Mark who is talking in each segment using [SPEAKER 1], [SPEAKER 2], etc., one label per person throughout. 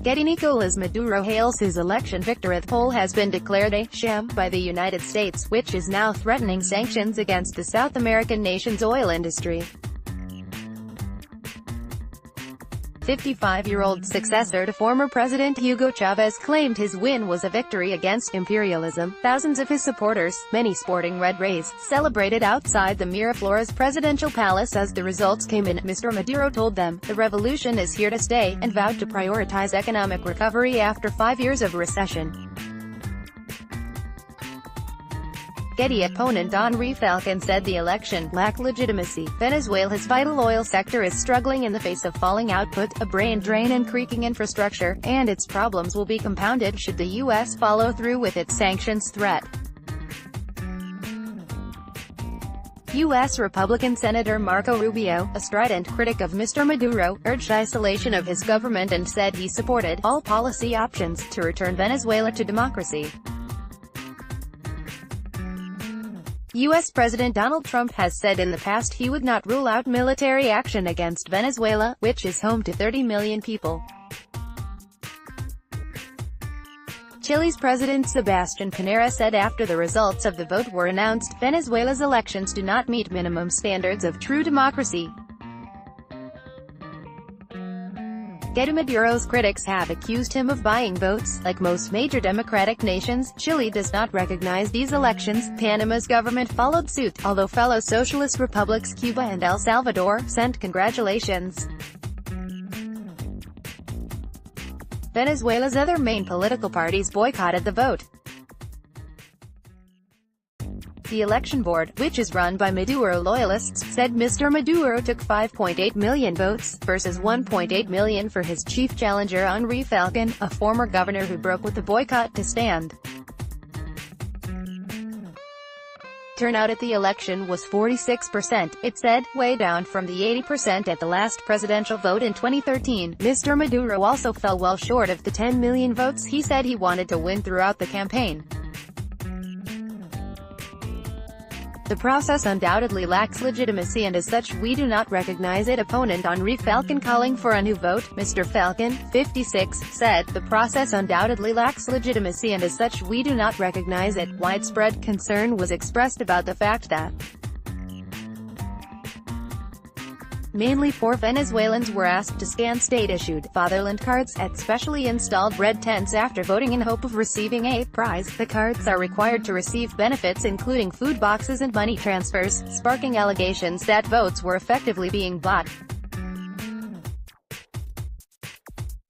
[SPEAKER 1] GETTYNicolas Maduro hails his election victory. The poll has been declared a sham by the United States, which is now threatening sanctions against the South American nation's oil industry. 55-year-old successor to former President Hugo Chavez claimed his win was a victory against imperialism. Thousands of his supporters, many sporting red rays, celebrated outside the Miraflores presidential palace as the results came in. Mr. Maduro told them, "The revolution is here to stay," and vowed to prioritize economic recovery after 5 years of recession. Getty opponent Henri Falcon said the election lacked legitimacy. Venezuela's vital oil sector is struggling in the face of falling output, a brain drain and creaking infrastructure, and its problems will be compounded should the U.S. follow through with its sanctions threat. U.S. Republican Senator Marco Rubio, a strident critic of Mr. Maduro, urged isolation of his government and said he supported all policy options to return Venezuela to democracy. U.S. President Donald Trump has said in the past he would not rule out military action against Venezuela, which is home to 30 million people. Chile's President Sebastián Piñera said after the results of the vote were announced, Venezuela's elections do not meet minimum standards of true democracy. Maduro's critics have accused him of buying votes. Like most major democratic nations, Chile does not recognize these elections. Panama's government followed suit, although fellow socialist republics Cuba and El Salvador sent congratulations. Venezuela's other main political parties boycotted the vote. The election board, which is run by Maduro loyalists, said Mr. Maduro took 5.8 million votes, versus 1.8 million for his chief challenger Henri Falcon, a former governor who broke with the boycott to stand. Turnout at the election was 46%, it said, way down from the 80% at the last presidential vote in 2013. Mr. Maduro also fell well short of the 10 million votes he said he wanted to win throughout the campaign. The process undoubtedly lacks legitimacy and as such we do not recognize it. Opponent Henri Falcon calling for a new vote. Mr. Falcon, 56, said, "The process undoubtedly lacks legitimacy and as such we do not recognize it." Widespread concern was expressed about the fact that mainly poor Venezuelans were asked to scan state-issued fatherland cards at specially installed red tents after voting in hope of receiving a prize. The cards are required to receive benefits including food boxes and money transfers, sparking allegations that votes were effectively being bought.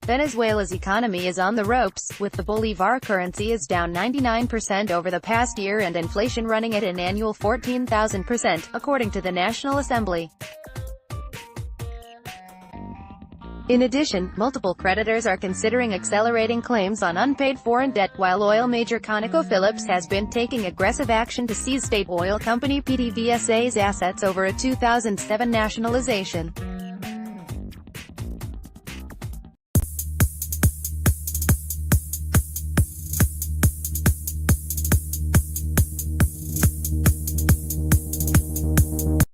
[SPEAKER 1] Venezuela's economy is on the ropes, with the bolivar currency is down 99% over the past year and inflation running at an annual 14,000%, according to the National Assembly. In addition, multiple creditors are considering accelerating claims on unpaid foreign debt, while oil major ConocoPhillips has been taking aggressive action to seize state oil company PDVSA's assets over a 2007 nationalization.